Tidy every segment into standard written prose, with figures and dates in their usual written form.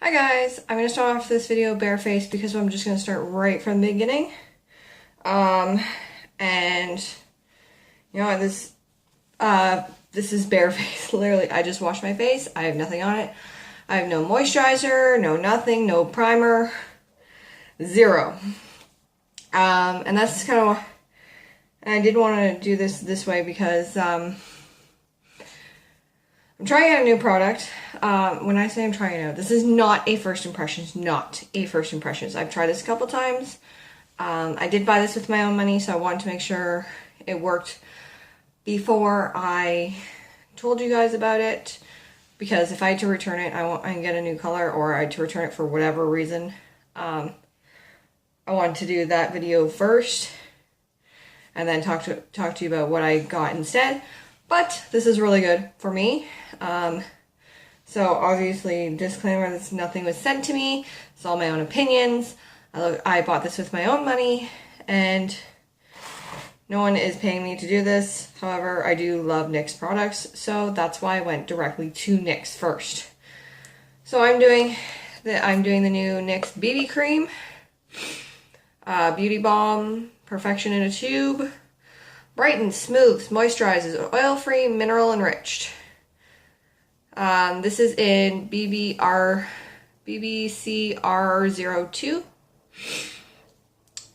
Hi guys, I'm going to start off this video barefaced because I'm just going to start right from the beginning. And you know what, this is barefaced. Literally, I just washed my face. I have nothing on it. I have no moisturizer, no nothing, no primer, zero. And that's kind of, and I did want to do this way because I'm trying out a new product. When I say I'm trying it out, this is not a first impressions, I've tried this a couple times. I did buy this with my own money, so I wanted to make sure it worked before I told you guys about it. Because if I had to return it, I can get a new color, or I had to return it for whatever reason. I wanted to do that video first, and then talk to you about what I got instead. But this is really good for me. So obviously, disclaimer, this nothing was sent to me. It's all my own opinions. I bought this with my own money, and no one is paying me to do this. However, I do love NYX products, so that's why I went directly to NYX first. So I'm doing the new NYX BB cream, Beauty Balm Perfection in a Tube. Brightens, smooths, moisturizes, oil-free, mineral-enriched. This is in BBCR02.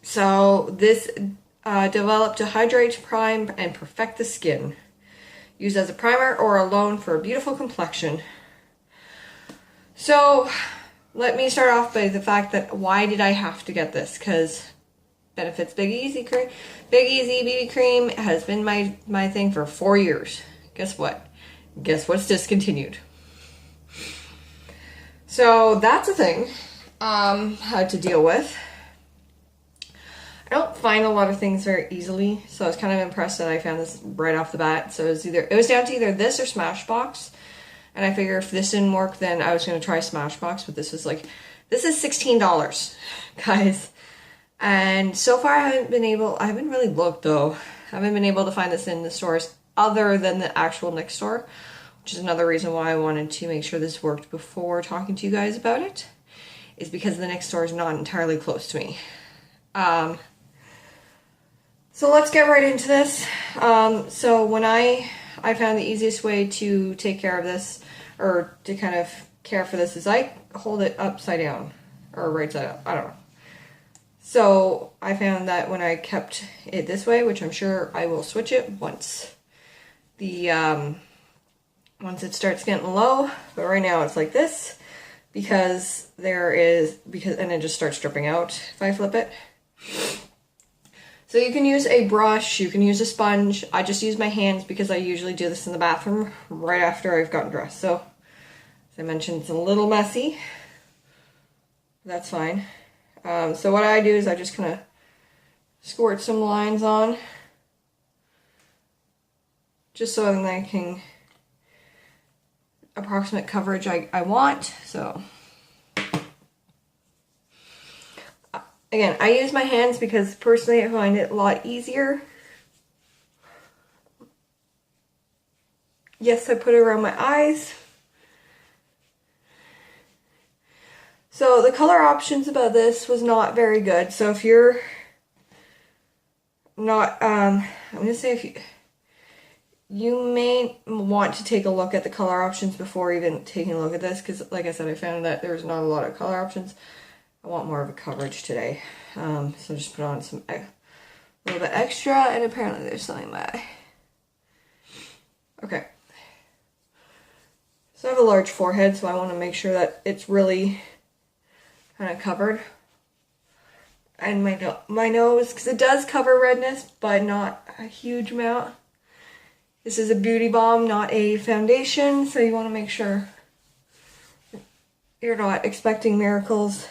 So this developed to hydrate, prime, and perfect the skin. Used as a primer or alone for a beautiful complexion. So let me start off by the fact that why did I have to get this? Because Benefits Big Easy BB cream has been my thing for 4 years. Guess what? Guess what's discontinued? So that's a thing I had to deal with. I don't find a lot of things very easily, so I was kind of impressed that I found this right off the bat. So it was down to either this or Smashbox, and I figured if this didn't work, then I was going to try Smashbox. But this is $16, guys. And so far I haven't really looked though. I haven't been able to find this in the stores other than the actual NYX store, which is another reason why I wanted to make sure this worked before talking to you guys about it, is because the NYX store is not entirely close to me. So let's get right into this. So when I found the easiest way to take care of this, or to kind of care for this, is I hold it upside down, or right side up, I don't know. So I found that when I kept it this way, which I'm sure I will switch it once it starts getting low, but right now it's like this because and it just starts dripping out if I flip it. So you can use a brush, you can use a sponge. I just use my hands because I usually do this in the bathroom right after I've gotten dressed. So as I mentioned, it's a little messy. That's fine. So what I do is I just kind of squirt some lines on, just so that I can approximate coverage I want. So again, I use my hands because personally I find it a lot easier. Yes, I put it around my eyes. So the color options about this was not very good. So if you're not, I'm going to say if you may want to take a look at the color options before even taking a look at this, because like I said, I found that there's not a lot of color options. I want more of a coverage today. So just put on a little bit extra, and apparently there's something in my eye. Okay. So I have a large forehead, so I want to make sure that it's really kind of covered. And my nose, because it does cover redness, but not a huge amount. This is a beauty balm, not a foundation, so you want to make sure you're not expecting miracles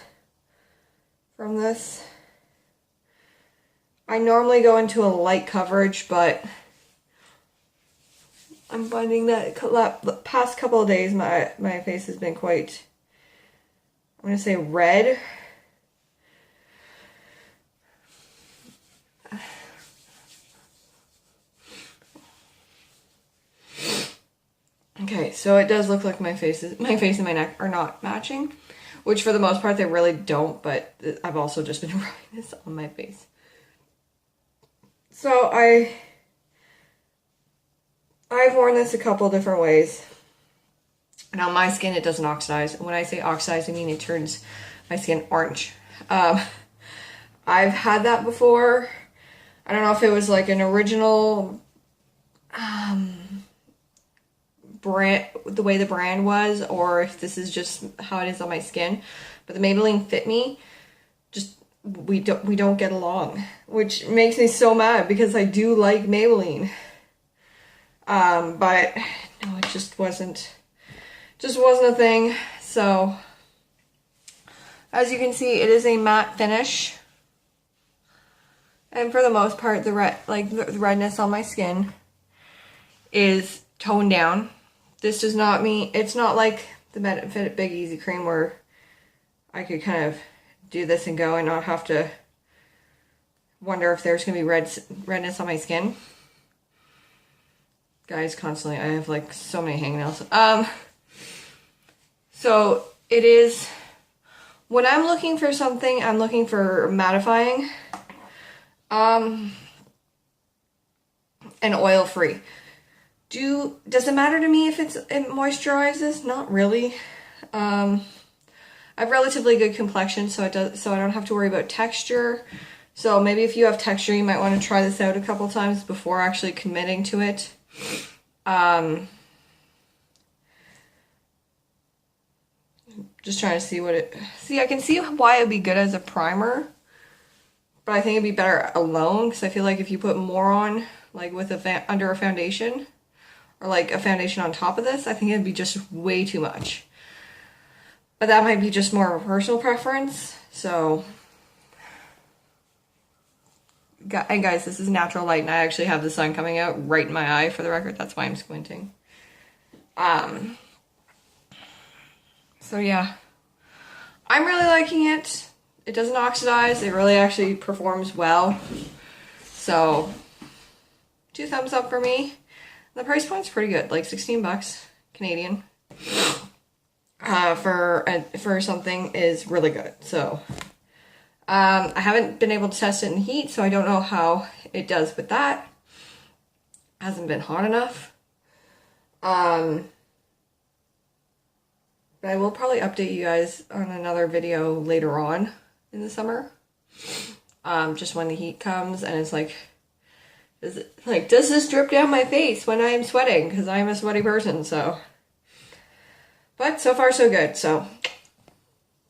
from this. I normally go into a light coverage, but I'm finding that the past couple of days my face has been quite, I'm going to say, red. Okay, so it does look like my face and my neck are not matching, which for the most part they really don't, but I've also just been rubbing this on my face. So I've worn this a couple different ways. Now my skin, it doesn't oxidize. And when I say oxidize, I mean it turns my skin orange. I've had that before. I don't know if it was like an original brand, the way the brand was, or if this is just how it is on my skin. But the Maybelline Fit Me, just we don't get along, which makes me so mad because I do like Maybelline. But no, it just wasn't a thing. So as you can see, it is a matte finish. And for the most part, the redness on my skin is toned down. This does not mean, it's not like the Benefit Big Easy Cream where I could kind of do this and go and not have to wonder if there's going to be redness on my skin. Guys, constantly, I have like so many hangnails. So it is, when I'm looking for something, I'm looking for mattifying, and oil-free. Does it matter to me if it moisturizes? Not really. I have relatively good complexion, so I don't have to worry about texture. So maybe if you have texture, you might want to try this out a couple times before actually committing to it. Just trying to see I can see why it'd be good as a primer, but I think it'd be better alone, because I feel like if you put more on, like with under a foundation, or like a foundation on top of this, I think it'd be just way too much. But that might be just more of a personal preference. So, and guys, this is natural light, and I actually have the sun coming out right in my eye, for the record. That's why I'm squinting. So yeah, I'm really liking it. It doesn't oxidize. It really actually performs well. So 2 thumbs up for me. The price point's pretty good, like 16 bucks Canadian. For something is really good. So I haven't been able to test it in heat, so I don't know how it does with that. Hasn't been hot enough. But I will probably update you guys on another video later on in the summer. Just when the heat comes and it's like, does this drip down my face when I am sweating? Because I am a sweaty person, so. But so far so good. So